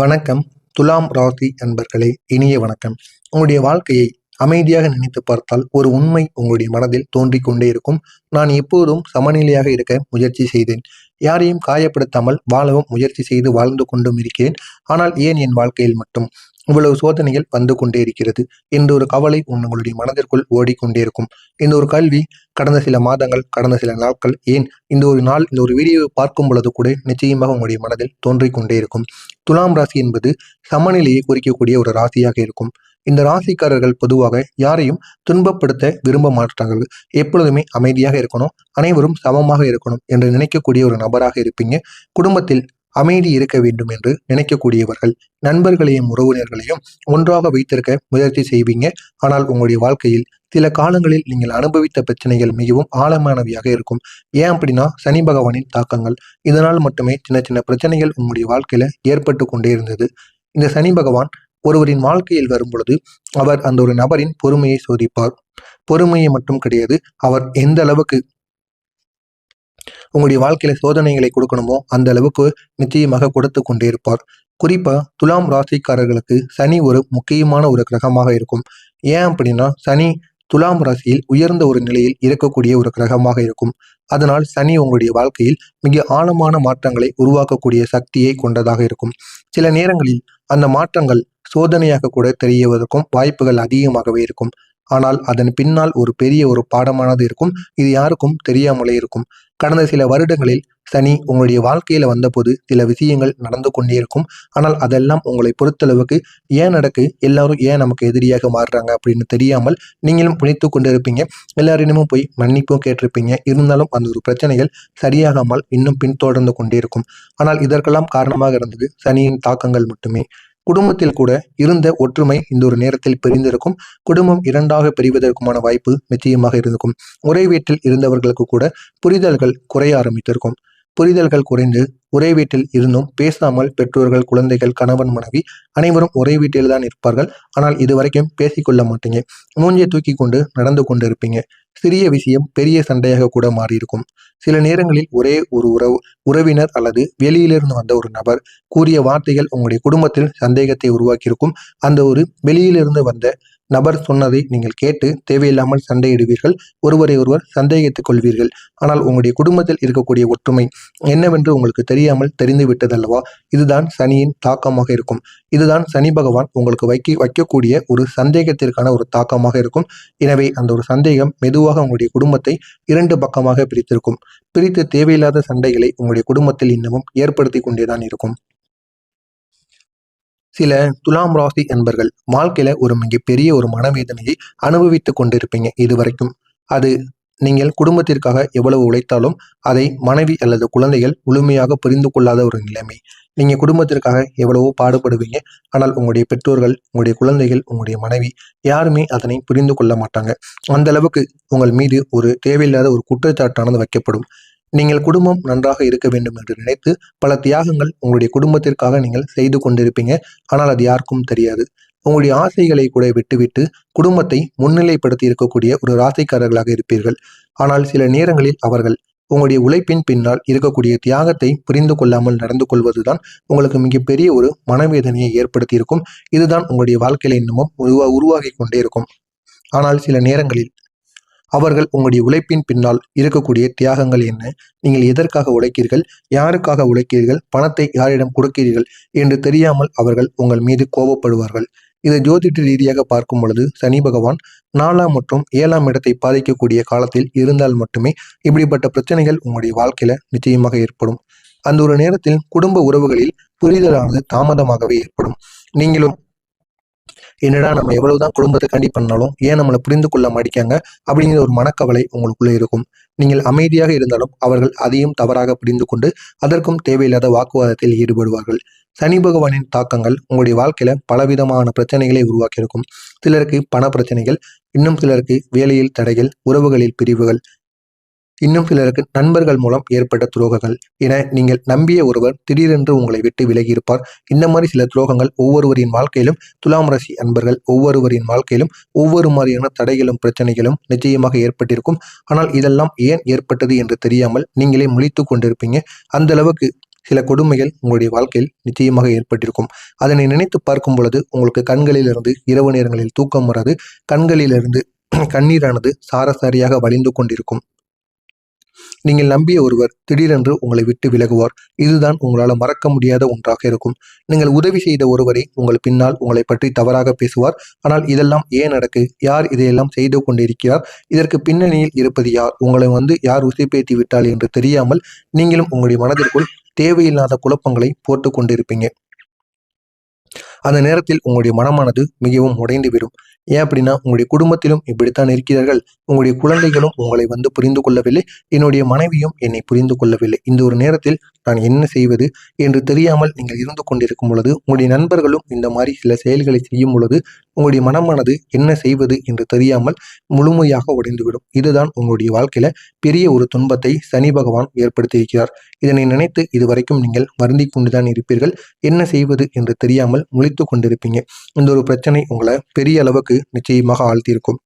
வணக்கம். துலாம் ராசி அன்பர்களே, இனிய வணக்கம். உங்களுடைய வாழ்க்கையை அமைதியாக நினைத்து பார்த்தால் ஒரு உண்மை உங்களுடைய மனதில் தோன்றிக் கொண்டே இருக்கும். நான் எப்போதும் சமநிலையாக இருக்க முயற்சி செய்தேன். யாரையும் காயப்படுத்தாமல் வாழவும் முயற்சி செய்து வாழ்ந்து கொண்டும் இருக்கிறேன். ஆனால் ஏன் என் வாழ்க்கையில் மட்டும் இவ்வளவு சோதனைகள் வந்து கொண்டே இருக்கிறது என்ற ஒரு கவலை உங்களுடைய மனதிற்குள் ஓடிக்கொண்டே இருக்கும். இந்த ஒரு கேள்வி கடந்த சில மாதங்கள், கடந்த சில நாட்கள், ஏன் இந்த ஒரு நாள், இந்த ஒரு வீடியோவை பார்க்கும் பொழுது கூட நிச்சயமாக உங்களுடைய மனதில் தோன்றிக் கொண்டே இருக்கும். துலாம் ராசி என்பது சமநிலையை குறிக்கக்கூடிய ஒரு ராசியாக இருக்கும். இந்த ராசிக்காரர்கள் பொதுவாக யாரையும் துன்பப்படுத்த விரும்ப மாட்டார்கள். எப்பொழுதுமே அமைதியாக இருக்கணும், அனைவரும் சமமாக இருக்கணும் என்று நினைக்கக்கூடிய ஒரு நபராக இருப்பீங்க. குடும்பத்தில் அமைதி இருக்க வேண்டும் என்று நினைக்கக்கூடியவர்கள். நண்பர்களையும் உறவினர்களையும் ஒன்றாக வைத்திருக்க முயற்சி செய்வீங்க. ஆனால் உங்களுடைய வாழ்க்கையில் சில காலங்களில் நீங்கள் அனுபவித்த பிரச்சனைகள் மிகவும் ஆழமானவையாக இருக்கும். ஏன் அப்படின்னா, சனி பகவானின் தாக்கங்கள். இதனால் மட்டுமே சின்ன சின்ன பிரச்சனைகள் உங்களுடைய வாழ்க்கையில ஏற்பட்டு கொண்டே இருந்தது. இந்த சனி பகவான் ஒருவரின் வாழ்க்கையில் வரும் பொழுது அவர் அந்த ஒரு நபரின் பொறுமையை சோதிப்பார். பொறுமையை மட்டும் கிடையாது, அவர் எந்த அளவுக்கு உங்களுடைய வாழ்க்கையில சோதனைகளை கொடுக்கணுமோ அந்த அளவுக்கு நிச்சயமாக கொடுத்து கொண்டே இருப்பார். குறிப்பா துலாம் ராசிக்காரர்களுக்கு சனி ஒரு முக்கியமான ஒரு கிரகமாக இருக்கும். ஏன் அப்படின்னா, சனி துலாம் ராசியில் உயர்ந்த ஒரு நிலையில் இருக்கக்கூடிய ஒரு கிரகமாக இருக்கும். அதனால் சனி உங்களுடைய வாழ்க்கையில் மிக ஆழமான மாற்றங்களை உருவாக்கக்கூடிய சக்தியை கொண்டதாக இருக்கும். சில நேரங்களில் அந்த மாற்றங்கள் சோதனையாக கூட தெரியவதற்கும் வாய்ப்புகள் அதிகமாகவே இருக்கும். ஆனால் அதன் பின்னால் ஒரு பெரிய ஒரு பாடமானது இருக்கும். இது யாருக்கும் தெரியாமலே இருக்கும். கடந்த சில வருடங்களில் சனி உங்களுடைய வாழ்க்கையில வந்தபோது சில விஷயங்கள் நடந்து கொண்டே இருக்கும். ஆனால் அதெல்லாம் உங்களை பொறுத்தளவுக்கு ஏன் நடக்கு, எல்லாரும் ஏன் நமக்கு எதிரியாக மாறுறாங்க அப்படின்னு தெரியாமல் நீங்களும் புனித்து கொண்டு இருப்பீங்க. எல்லாரிடமும் போய் மன்னிப்பும் கேட்டிருப்பீங்க. இருந்தாலும் அந்த ஒரு பிரச்சனைகள் சரியாகாமல் இன்னும் பின்தொடர்ந்து கொண்டே இருக்கும். ஆனால் இதற்கெல்லாம் காரணமாக இருந்தது சனியின் தாக்கங்கள் மட்டுமே. குடும்பத்தில் கூட இருந்த ஒற்றுமை இந்த ஒரு நேரத்தில் பிரிந்திருக்கும். குடும்பம் இரண்டாக பிரிவதற்குமான வாய்ப்பு நிச்சயமாக இருந்திருக்கும். ஒரே வீட்டில் இருந்தவர்களுக்கு கூட புரிதல்கள் குறைய ஆரம்பித்திருக்கும். புரிதல்கள் குறைந்து ஒரே வீட்டில் இருந்தும் பேசாமல் பெற்றோர்கள், குழந்தைகள், கணவன், மனைவி அனைவரும் ஒரே வீட்டில் தான் இருப்பார்கள். ஆனால் இதுவரைக்கும் பேசிக்கொள்ள மாட்டீங்க. மூஞ்சியை தூக்கி கொண்டு நடந்து கொண்டு இருப்பீங்க. சிறிய விஷயம் பெரிய சண்டையாக கூட மாறியிருக்கும். சில நேரங்களில் ஒரே ஒரு உறவினர் அல்லது வெளியிலிருந்து வந்த ஒரு நபர் கூறிய வார்த்தைகள் உங்களுடைய குடும்பத்தில் சந்தேகத்தை உருவாக்கியிருக்கும். அந்த ஒரு வெளியிலிருந்து வந்த நபர் சொன்னதை நீங்கள் கேட்டு தேவையில்லாமல் சண்டையிடுவீர்கள். ஒருவரை ஒருவர் சந்தேகித்துக் கொள்வீர்கள். ஆனால் உங்களுடைய குடும்பத்தில் இருக்கக்கூடிய ஒற்றுமை என்னவென்று உங்களுக்கு தெரியாமல் தெரிந்து விட்டதல்லவா? இதுதான் சனியின் தாக்கமாக இருக்கும். இதுதான் சனி பகவான் உங்களுக்கு வைக்கக்கூடிய ஒரு சந்தேகத்திற்கான ஒரு தாக்கமாக இருக்கும். எனவே அந்த ஒரு சந்தேகம் மெதுவாக உங்களுடைய குடும்பத்தை இரண்டு பக்கமாக பிரித்திருக்கும். பிரித்து தேவையில்லாத சண்டைகளை உங்களுடைய குடும்பத்தில் இன்னமும் ஏற்படுத்தி கொண்டேதான் இருக்கும். சில துலாம் ராசி என்பர்கள் வாழ்க்கையில ஒரு மிகப்பெரிய ஒரு மனவேதனையை அனுபவித்துக் கொண்டிருப்பீங்க இதுவரைக்கும். அது நீங்கள் குடும்பத்திற்காக எவ்வளவு உழைத்தாலும் அதை மனைவி அல்லது குழந்தைகள் முழுமையாக புரிந்து கொள்ளாத ஒரு நிலைமை. நீங்க குடும்பத்திற்காக எவ்வளவோ பாடுபடுவீங்க. ஆனால் உங்களுடைய பெற்றோர்கள், உங்களுடைய குழந்தைகள், உங்களுடைய மனைவி யாருமே அதனை புரிந்து கொள்ள மாட்டாங்க. அந்த அளவுக்கு உங்கள் மீது ஒரு தேவையில்லாத ஒரு குற்றச்சாட்டானது வைக்கப்படும். நீங்கள் குடும்பம் நன்றாக இருக்க வேண்டும் என்று நினைத்து பல தியாகங்கள் உங்களுடைய குடும்பத்திற்காக நீங்கள் செய்து கொண்டிருப்பீங்க. ஆனால் அது யாருக்கும் தெரியாது. உங்களுடைய ஆசைகளை கூட விட்டுவிட்டு குடும்பத்தை முன்னிலைப்படுத்தி இருக்கக்கூடிய ஒரு ராசிக்காரர்களாக இருப்பீர்கள். ஆனால் சில நேரங்களில் அவர்கள் உங்களுடைய உழைப்பின் பின்னால் இருக்கக்கூடிய தியாகத்தை புரிந்து கொள்ளாமல் நடந்து கொள்வதுதான் உங்களுக்கு மிகப்பெரிய ஒரு மனவேதனையை ஏற்படுத்தி இருக்கும். இதுதான் உங்களுடைய வாழ்க்கையில இன்னமும் உருவாகி கொண்டே இருக்கும். ஆனால் சில நேரங்களில் அவர்கள் உங்களுடைய உழைப்பின் பின்னால் இருக்கக்கூடிய தியாகங்கள் என்ன, நீங்கள் எதற்காக உழைக்கிறீர்கள், யாருக்காக உழைக்கிறீர்கள், பணத்தை யாரிடம் கொடுக்கிறீர்கள் என்று தெரியாமல் அவர்கள் உங்கள் மீது கோபப்படுவார்கள். இதை ஜோதிட ரீதியாக பார்க்கும் பொழுது சனி பகவான் 4ஆம் மற்றும் 7ஆம் இடத்தை பாதிக்கக்கூடிய காலத்தில் இருந்தால் மட்டுமே இப்படிப்பட்ட பிரச்சனைகள் உங்களுடைய வாழ்க்கையில நிச்சயமாக ஏற்படும். அந்த ஒரு நேரத்தில் குடும்ப உறவுகளில் புரிதலானது தாமதமாகவே ஏற்படும். நீங்களும் என்னடா நம்ம எவ்வளவுதான் குடும்பத்துக்காண்டி பண்ணாலும் ஏன் நம்மளை புரிந்து கொள்ள மாட்டேங்காங்க அப்படிங்கிற ஒரு மனக்கவலை உங்களுக்குள்ளே இருக்கும். நீங்கள் அமைதியாக இருந்தாலும் அவர்கள் அதையும் தவறாக புரிந்து கொண்டு அதற்கும் தேவையில்லாத வாக்குவாதத்தில் ஈடுபடுவார்கள். சனி பகவானின் தாக்கங்கள் உங்களுடைய வாழ்க்கையில பலவிதமான பிரச்சனைகளை உருவாக்கியிருக்கும். சிலருக்கு பண பிரச்சனைகள், இன்னும் சிலருக்கு வேலையில் தடைகள், உறவுகளில் பிரிவுகள், இன்னும் சிலருக்கு நண்பர்கள் மூலம் ஏற்பட்ட துரோகங்கள் என நீங்கள் நம்பிய ஒருவர் திடீரென்று உங்களை விட்டு விலகியிருப்பார். இந்த மாதிரி சில துரோகங்கள் ஒவ்வொருவரின் வாழ்க்கையிலும், துலாம் ராசி அன்பர்கள் ஒவ்வொருவரின் வாழ்க்கையிலும் ஒவ்வொரு மாதிரியான தடைகளும் பிரச்சனைகளும் நிச்சயமாக ஏற்பட்டிருக்கும். ஆனால் இதெல்லாம் ஏன் ஏற்பட்டது என்று தெரியாமல் நீங்களே முழித்து கொண்டிருப்பீங்க. அந்த அளவுக்கு சில கொடுமைகள் உங்களுடைய வாழ்க்கையில் நிச்சயமாக ஏற்பட்டிருக்கும். அதனை நினைத்து பார்க்கும் பொழுது உங்களுக்கு கண்களிலிருந்து இரவு நேரங்களில் தூக்கம் வராது. கண்களிலிருந்து கண்ணீரானது சாரசாரியாக வழிந்து கொண்டிருக்கும். நீங்கள் நம்பிய ஒருவர் திடீரென்று உங்களை விட்டு விலகுவார். இதுதான் உங்களால் மறக்க முடியாத ஒன்றாக இருக்கும். நீங்கள் உதவி செய்த ஒருவரை உங்கள் பின்னால் உங்களை பற்றி தவறாக பேசுவார். ஆனால் இதெல்லாம் ஏன் நடக்கு? யார் இதையெல்லாம் செய்து கொண்டிருக்கிறார்? இதற்கு பின்னணியில் இருப்பது யார்? உங்களை யார் உசுப்பேத்தி விட்டால் என்று தெரியாமல் நீங்களும் உங்களுடைய மனதிற்குள் தேவையில்லாத குழப்பங்களை போட்டு கொண்டிருப்பீங்க. அந்த நேரத்தில் உங்களுடைய மனமானது மிகவும் உடைந்துவிடும். ஏன் அப்படின்னா, உங்களுடைய குடும்பத்திலும் இப்படித்தான் இருக்கிறார்கள். உங்களுடைய குழந்தைகளும் உங்களை புரிந்து கொள்ளவில்லை. என்னுடைய மனைவியும் என்னை புரிந்து கொள்ளவில்லை. இந்த ஒரு நேரத்தில் நான் என்ன செய்வது என்று தெரியாமல் நீங்கள் இருந்து கொண்டிருக்கும் பொழுது, உங்களுடைய நண்பர்களும் இந்த மாதிரி சில செயல்களை செய்யும் பொழுது, உங்களுடைய மனமானது என்ன செய்வது என்று தெரியாமல் முழுமையாக உடைந்துவிடும். இதுதான் உங்களுடைய வாழ்க்கையில பெரிய ஒரு துன்பத்தை சனி பகவான் ஏற்படுத்தியிருக்கிறார். இதனை நினைத்து இதுவரைக்கும் நீங்கள் வருந்தி கொண்டுதான் இருப்பீர்கள். என்ன செய்வது என்று தெரியாமல் முழித்து கொண்டிருப்பீங்க. இந்த ஒரு பிரச்சனை உங்களை பெரிய அளவுக்கு நிச்சயமாக ஆழ்த்தியிருக்கும்.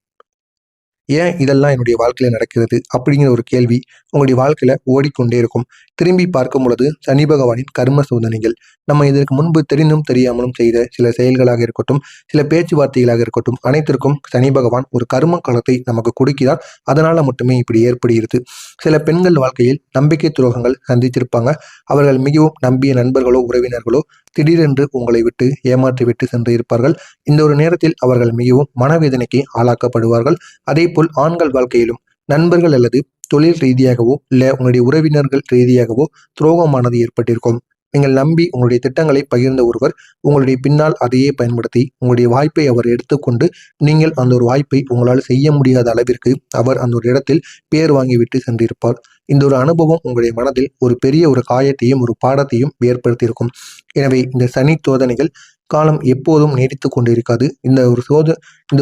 ஏன் இதெல்லாம் என்னுடைய வாழ்க்கையில நடக்கிறது அப்படிங்கிற ஒரு கேள்வி உங்களுடைய வாழ்க்கையில ஓடிக்கொண்டே இருக்கும். திரும்பி பார்க்கும் பொழுது சனி பகவானின் கர்ம சோதனைகள், நம்ம இதற்கு முன்பு தெரிந்தும் தெரியாமலும் செய்த சில செயல்களாக இருக்கட்டும், சில பேச்சுவார்த்தைகளாக இருக்கட்டும், அனைத்திற்கும் சனி பகவான் ஒரு கர்ம காலத்தை நமக்கு கொடுக்கிறார். அதனால மட்டுமே இப்படி ஏற்படுகிறது. சில பெண்கள் வாழ்க்கையில் நம்பிக்கை துரோகங்கள் சந்திச்சிருப்பாங்க. அவர்கள் மிகவும் நம்பிய நண்பர்களோ உறவினர்களோ திடீரென்று உங்களை விட்டு ஏமாற்றி விட்டு சென்று இருப்பார்கள். இந்த ஒரு நேரத்தில் அவர்கள் மிகவும் மனவேதனைக்கு ஆளாக்கப்படுவார்கள். அதே போல் ஆண்கள் வாழ்க்கையிலும் நண்பர்கள் அல்லது தொழில் ரீதியாகவோ இல்லை உங்களுடைய உறவினர்கள் ரீதியாகவோ துரோகமானது ஏற்பட்டிருக்கும். நீங்கள் நம்பி உங்களுடைய திட்டங்களை பகிர்ந்த ஒருவர் உங்களுடைய பின்னால் அதையே பயன்படுத்தி உங்களுடைய வாய்ப்பை அவர் எடுத்துக்கொண்டு நீங்கள் அந்த ஒரு வாய்ப்பை உங்களால் செய்ய முடியாத அளவிற்கு அவர் அந்த ஒரு இடத்தில் பேர் வாங்கிவிட்டு சென்றிருப்பார். இந்த ஒரு அனுபவம் உங்களுடைய மனதில் ஒரு பெரிய ஒரு காயத்தையும் ஒரு பாடத்தையும் ஏற்படுத்தியிருக்கும். எனவே இந்த சனி சோதனைகள் காலம் எப்போதும் நீடித்து கொண்டிருக்காது. இந்த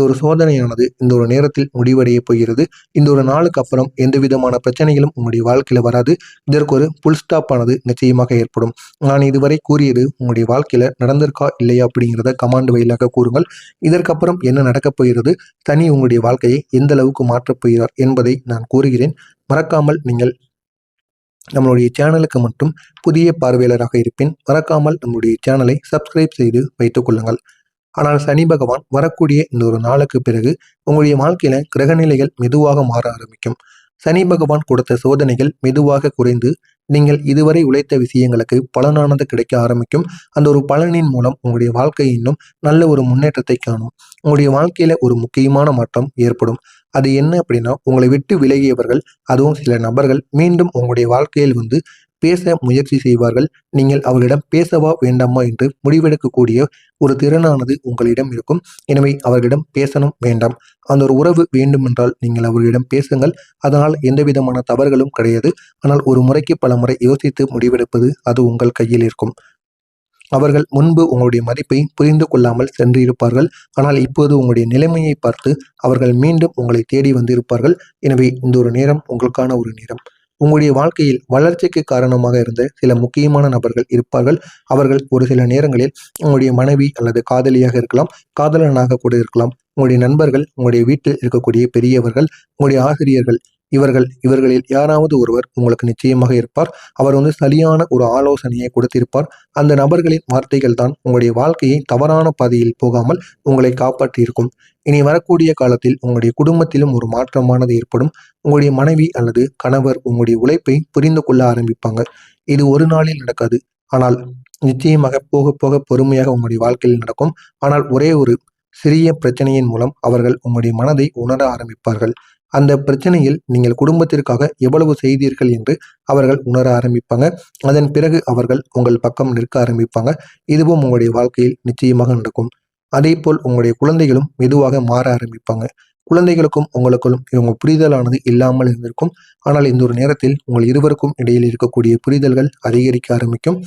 ஒரு சோதனையானது இந்த ஒரு நேரத்தில் முடிவடைய போகிறது. இந்த ஒரு நாளுக்கு அப்புறம் எந்த விதமான பிரச்சனைகளும் உங்களுடைய வாழ்க்கையில வராது. இதற்கு ஒரு புல் ஸ்டாப் ஆனது நிச்சயமாக ஏற்படும். நான் இதுவரை கூறியது உங்களுடைய வாழ்க்கையில நடந்திருக்கா இல்லையா அப்படிங்கிறத கமாண்ட் வழியாக கூறுங்கள். இதற்கப்புறம் என்ன நடக்கப் போகிறது, சனி உங்களுடைய வாழ்க்கையை எந்த அளவுக்கு மாற்றப் போகிறார் என்பதை நான் கூறுகிறேன். மறக்காமல் நீங்கள் நம்மளுடைய சேனலுக்கு மட்டும் புதிய பார்வையாளராக இருப்பேன். மறக்காமல் நம்முடைய சேனலை சப்ஸ்கிரைப் செய்து வைத்துக் கொள்ளுங்கள். ஆனால் சனி பகவான் வரக்கூடிய இந்த ஒரு நாளுக்கு பிறகு உங்களுடைய வாழ்க்கையில கிரகநிலைகள் மெதுவாக மாற ஆரம்பிக்கும். சனி பகவான் கொடுத்த சோதனைகள் மெதுவாக குறைந்து நீங்கள் இதுவரை உழைத்த விஷயங்களுக்கு பலனானது கிடைக்க ஆரம்பிக்கும். அந்த ஒரு பலனின் மூலம் உங்களுடைய வாழ்க்கை இன்னும் நல்ல ஒரு முன்னேற்றத்தை காணும். உங்களுடைய வாழ்க்கையில ஒரு முக்கியமான மாற்றம் ஏற்படும். அது என்ன அப்படின்னா, உங்களை விட்டு விலகியவர்கள், அதுவும் சில நபர்கள் மீண்டும் உங்களுடைய வாழ்க்கையில் பேச முயற்சி செய்வார்கள். நீங்கள் அவர்களிடம் பேசவா வேண்டாமா என்று முடிவெடுக்கக்கூடிய ஒரு திறனானது உங்களிடம் இருக்கும். எனவே அவர்களிடம் பேசணும் வேண்டாம், அந்த ஒரு உறவு வேண்டுமென்றால் நீங்கள் அவர்களிடம் பேசுங்கள். அதனால் எந்த விதமான தவறுகளும் கிடையாது. ஆனால் ஒரு முறைக்கு பல முறை யோசித்து முடிவெடுப்பது அது உங்கள் கையில் இருக்கும். அவர்கள் முன்பு உங்களுடைய மதிப்பை புரிந்து கொள்ளாமல் சென்று இருப்பார்கள். ஆனால் இப்போது உங்களுடைய நிலைமையை பார்த்து அவர்கள் மீண்டும் உங்களை தேடி வந்திருப்பார்கள். எனவே இந்த ஒரு நேரம் உங்களுக்கான ஒரு நேரம். உங்களுடைய வாழ்க்கையில் வளர்ச்சிக்கு காரணமாக இருந்த சில முக்கியமான நபர்கள் இருப்பார்கள். அவர்கள் ஒரு சில நேரங்களில் உங்களுடைய மனைவி அல்லது காதலியாக இருக்கலாம், காதலனாக கூட இருக்கலாம், உங்களுடைய நண்பர்கள், உங்களுடைய வீட்டில் இருக்கக்கூடிய பெரியவர்கள், உங்களுடைய ஆசிரியர்கள், இவர்களில் யாராவது ஒருவர் உங்களுக்கு நிச்சயமாக இருப்பார். அவர் சரியான ஒரு ஆலோசனையை கொடுத்திருப்பார். அந்த நபர்களின் வார்த்தைகள் தான் உங்களுடைய வாழ்க்கையை தவறான பாதையில் போகாமல் உங்களை காப்பாற்றியிருக்கும். இனி வரக்கூடிய காலத்தில் உங்களுடைய குடும்பத்திலும் ஒரு மாற்றமானது ஏற்படும். உங்களுடைய மனைவி அல்லது கணவர் உங்களுடைய உழைப்பை புரிந்து கொள்ள ஆரம்பிப்பாங்க. இது ஒரு நாளில் நடக்காது. ஆனால் நிச்சயமாக போக போக பொறுமையாக உங்களுடைய வாழ்க்கையில் நடக்கும். ஆனால் ஒரே ஒரு சிறிய பிரச்சனையின் மூலம் அவர்கள் உங்களுடைய மனதை உணர ஆரம்பிப்பார்கள். அந்த பிரச்சனையில் நீங்கள் குடும்பத்திற்காக எவ்வளவு செய்தீர்கள் என்று அவர்கள் உணர ஆரம்பிப்பாங்க. அதன் பிறகு அவர்கள் உங்கள் பக்கம் நிற்க ஆரம்பிப்பாங்க. இதுவும் உங்களுடைய வாழ்க்கையில் நிச்சயமாக நடக்கும். அதே போல் உங்களுடைய குழந்தைகளும் மெதுவாக மாற ஆரம்பிப்பாங்க. குழந்தைகளுக்கும் உங்களுக்கும் இவங்க புரிதலானது இல்லாமல் இருந்திருக்கும். ஆனால் இந்த ஒரு நேரத்தில் உங்கள் இருவருக்கும் இடையில் இருக்கக்கூடிய புரிதல்கள் அதிகரிக்க ஆரம்பிக்கும்.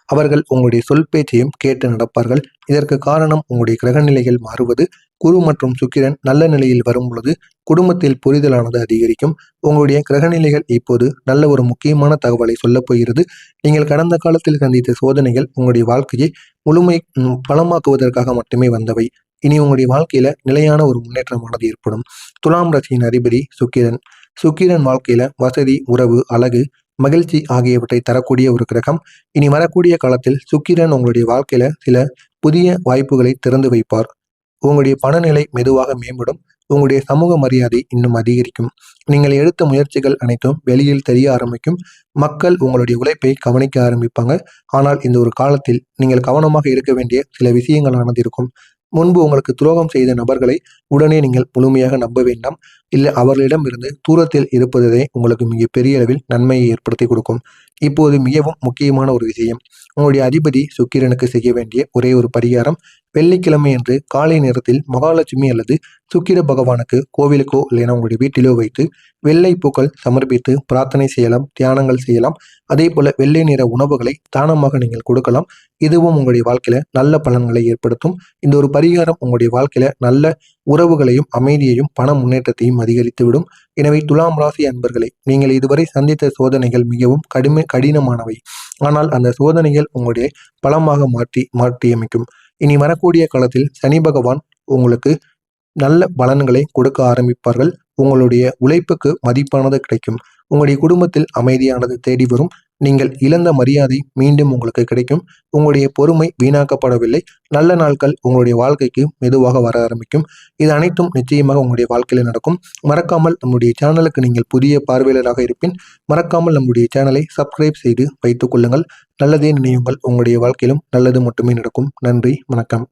அவர்கள் உங்களுடைய சொல் பேச்சையும் கேட்டு நடப்பார்கள். இதற்கு காரணம் உங்களுடைய கிரகநிலைகள் மாறுவது. குரு மற்றும் சுக்கிரன் நல்ல நிலையில் வரும் பொழுது குடும்பத்தில் புரிதலானது அதிகரிக்கும். உங்களுடைய கிரகநிலைகள் இப்போது நல்ல ஒரு முக்கியமான தகவலை சொல்லப் போகிறது. நீங்கள் கடந்த காலத்தில் சந்தித்த சோதனைகள் உங்களுடைய வாழ்க்கையை பலமாக்குவதற்காக மட்டுமே வந்தவை. இனி உங்களுடைய வாழ்க்கையில நிலையான ஒரு முன்னேற்றமானது ஏற்படும். துலாம் ராசியின் அதிபதி சுக்கிரன். சுக்கிரன் வாழ்க்கையில வசதி, உறவு, அழகு, மகிழ்ச்சி ஆகியவற்றை தரக்கூடிய ஒரு கிரகம். இனி வரக்கூடிய காலத்தில் சுக்கிரன் உங்களுடைய வாழ்க்கையில சில புதிய வாய்ப்புகளை திறந்து வைப்பார். உங்களுடைய பணநிலை மெதுவாக மேம்படும். உங்களுடைய சமூக மரியாதை இன்னும் அதிகரிக்கும். நீங்கள் எடுத்த முயற்சிகள் அனைத்தும் வெளியில் தெரிய ஆரம்பிக்கும். மக்கள் உங்களுடைய உழைப்பை கவனிக்க ஆரம்பிப்பாங்க. ஆனால் இந்த ஒரு காலத்தில் நீங்கள் கவனமாக இருக்க வேண்டிய சில விஷயங்களானது இருக்கும். முன்பு உங்களுக்கு துரோகம் செய்த நபர்களை உடனே நீங்கள் முழுமையாக நம்ப வேண்டாம். இல்லை, அவர்களிடமிருந்து தூரத்தில் இருப்பதே உங்களுக்கு மிகப்பெரிய அளவில் நன்மையை ஏற்படுத்தி கொடுக்கும். இப்போது மிகவும் முக்கியமான ஒரு விஷயம், உங்களுடைய அதிபதி சுக்கிரனுக்கு செய்ய வேண்டிய ஒரே ஒரு பரிகாரம், வெள்ளிக்கிழமை என்று காலை நேரத்தில் மகாலட்சுமி அல்லது சுக்கிர பகவானுக்கு கோவிலுக்கோ இல்லைனா உங்களுடைய வீட்டிலோ வைத்து வெள்ளை பூக்கள் சமர்ப்பித்து பிரார்த்தனை செய்யலாம், தியானங்கள் செய்யலாம். அதே போல வெள்ளை நிற உணவுகளை தானமாக நீங்கள் கொடுக்கலாம். இதுவும் உங்களுடைய வாழ்க்கையில நல்ல பலன்களை ஏற்படுத்தும். இந்த ஒரு பரிகாரம் உங்களுடைய வாழ்க்கையில நல்ல உறவுகளையும் அமைதியையும் பண முன்னேற்றத்தையும் அதிகரித்துவிடும். எனவே துலாம் ராசி அன்பர்களே, நீங்கள் இதுவரை சந்தித்த சோதனைகள் மிகவும் கடினமானவை. ஆனால் அந்த சோதனைகள் உங்களுடைய பலமாக மாற்றியமைக்கும். இனி வரக்கூடிய காலத்தில் சனி பகவான் உங்களுக்கு நல்ல பலன்களை கொடுக்க ஆரம்பிப்பார்கள். உங்களுடைய உழைப்புக்கு மதிப்பானது கிடைக்கும். உங்களுடைய குடும்பத்தில் அமைதியானது தேடி வரும். நீங்கள் இழந்த மரியாதை மீண்டும் உங்களுக்கு கிடைக்கும். உங்களுடைய பொறுமை வீணாக்கப்படவில்லை. நல்ல நாட்கள் உங்களுடைய வாழ்க்கைக்கு மெதுவாக வர ஆரம்பிக்கும். இது அனைத்தும் நிச்சயமாக உங்களுடைய வாழ்க்கையில் நடக்கும். மறக்காமல் நம்முடைய சேனலுக்கு நீங்கள் புதிய பார்வையாளராக இருப்பின் மறக்காமல் நம்முடைய சேனலை சப்ஸ்கிரைப் செய்து வைத்துக் கொள்ளுங்கள். நல்லதே நினையுங்கள். உங்களுடைய வாழ்க்கையிலும் நல்லது மட்டுமே நடக்கும். நன்றி, வணக்கம்.